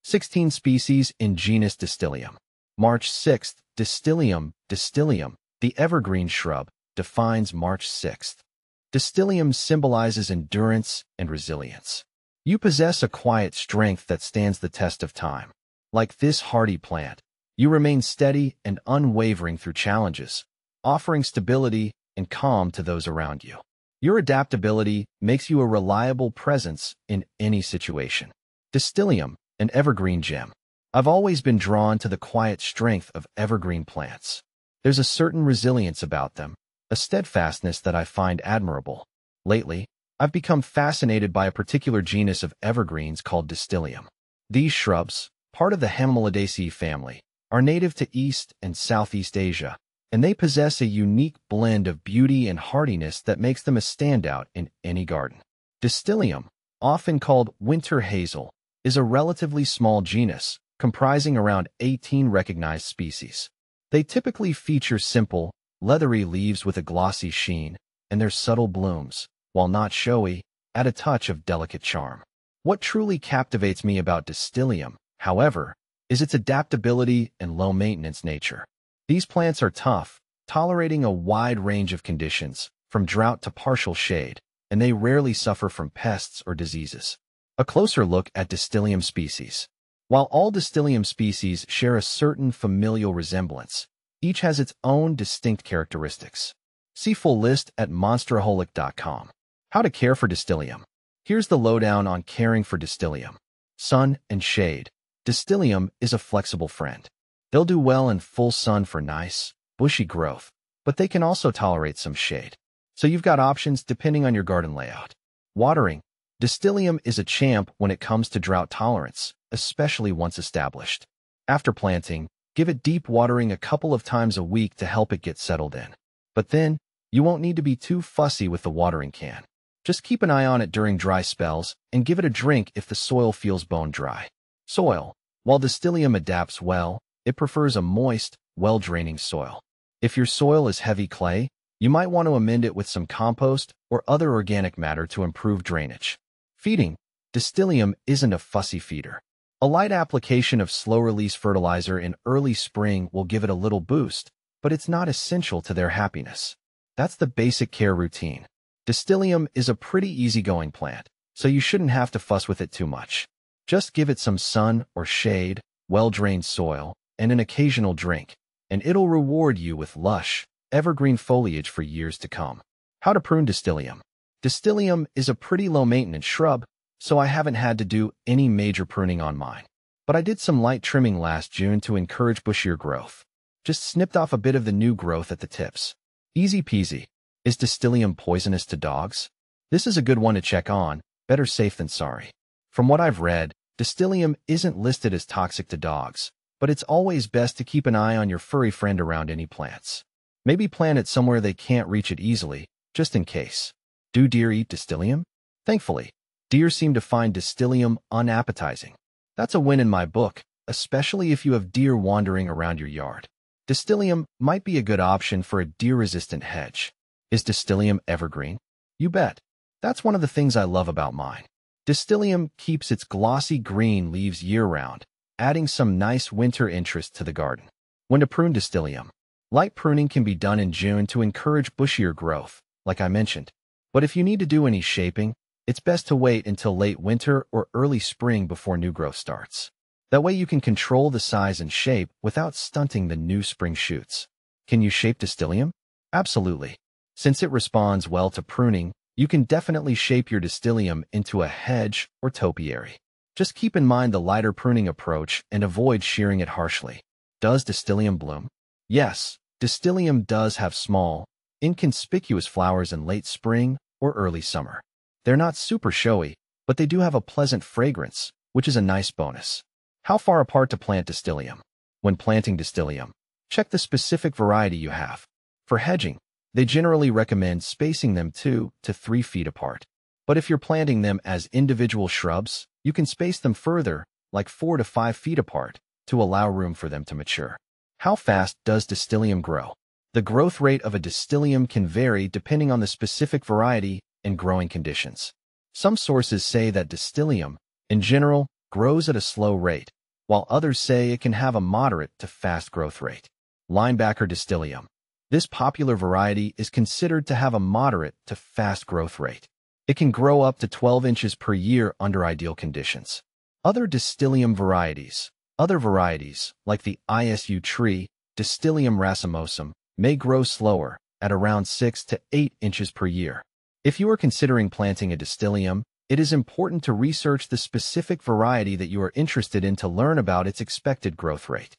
16 species in genus Distylium. March 6th, Distylium, the evergreen shrub, defines March 6th. Distylium symbolizes endurance and resilience. You possess a quiet strength that stands the test of time. Like this hardy plant, you remain steady and unwavering through challenges, offering stability and calm to those around you. Your adaptability makes you a reliable presence in any situation. Distylium, an evergreen gem. I've always been drawn to the quiet strength of evergreen plants. There's a certain resilience about them, a steadfastness that I find admirable. Lately, I've become fascinated by a particular genus of evergreens called Distylium. These shrubs, part of the Hemelidaceae family, are native to East and Southeast Asia, and they possess a unique blend of beauty and hardiness that makes them a standout in any garden. Distylium, often called winter hazel, is a relatively small genus, comprising around 18 recognized species. They typically feature simple, leathery leaves with a glossy sheen, and their subtle blooms, while not showy, add a touch of delicate charm. What truly captivates me about Distylium, however, is its adaptability and low-maintenance nature. These plants are tough, tolerating a wide range of conditions, from drought to partial shade, and they rarely suffer from pests or diseases. A closer look at Distylium species. While all Distylium species share a certain familial resemblance, each has its own distinct characteristics. See full list at monsteraholic.com. How to care for Distylium. Here's the lowdown on caring for Distylium. Sun and shade. Distylium is a flexible friend. They'll do well in full sun for nice, bushy growth, but they can also tolerate some shade. So you've got options depending on your garden layout. Watering. Distylium is a champ when it comes to drought tolerance, especially once established. After planting, give it deep watering a couple of times a week to help it get settled in. But then, you won't need to be too fussy with the watering can. Just keep an eye on it during dry spells and give it a drink if the soil feels bone dry. Soil. While Distylium adapts well, it prefers a moist, well-draining soil. If your soil is heavy clay, you might want to amend it with some compost or other organic matter to improve drainage. Feeding. Distylium isn't a fussy feeder. A light application of slow-release fertilizer in early spring will give it a little boost, but it's not essential to their happiness. That's the basic care routine. Distylium is a pretty easygoing plant, so you shouldn't have to fuss with it too much. Just give it some sun or shade, well-drained soil, and an occasional drink, and it'll reward you with lush, evergreen foliage for years to come. How to prune Distylium. Distylium is a pretty low-maintenance shrub, so I haven't had to do any major pruning on mine. But I did some light trimming last June to encourage bushier growth. Just snipped off a bit of the new growth at the tips. Easy peasy. Is Distylium poisonous to dogs? This is a good one to check on, better safe than sorry. From what I've read, Distylium isn't listed as toxic to dogs, but it's always best to keep an eye on your furry friend around any plants. Maybe plant it somewhere they can't reach it easily, just in case. Do deer eat Distylium? Thankfully, deer seem to find Distylium unappetizing. That's a win in my book, especially if you have deer wandering around your yard. Distylium might be a good option for a deer-resistant hedge. Is Distylium evergreen? You bet. That's one of the things I love about mine. Distylium keeps its glossy green leaves year-round, adding some nice winter interest to the garden. When to prune Distylium. Light pruning can be done in June to encourage bushier growth, like I mentioned. But if you need to do any shaping, it's best to wait until late winter or early spring before new growth starts. That way you can control the size and shape without stunting the new spring shoots. Can you shape Distylium? Absolutely. Since it responds well to pruning, you can definitely shape your Distylium into a hedge or topiary. Just keep in mind the lighter pruning approach and avoid shearing it harshly. Does Distylium bloom? Yes, Distylium does have small, inconspicuous flowers in late spring or early summer. They're not super showy, but they do have a pleasant fragrance, which is a nice bonus. How far apart to plant Distylium? When planting Distylium, check the specific variety you have. For hedging, they generally recommend spacing them 2 to 3 feet apart. But if you're planting them as individual shrubs, you can space them further, like 4 to 5 feet apart, to allow room for them to mature. How fast does Distylium grow? The growth rate of a Distylium can vary depending on the specific variety and growing conditions. Some sources say that Distylium, in general, grows at a slow rate, while others say it can have a moderate to fast growth rate. Linebacker Distylium. This popular variety is considered to have a moderate to fast growth rate. It can grow up to 12 inches per year under ideal conditions. Other Distylium varieties. Other varieties, like the ISU tree, Distylium racemosum, may grow slower, at around 6 to 8 inches per year. If you are considering planting a Distylium, it is important to research the specific variety that you are interested in to learn about its expected growth rate.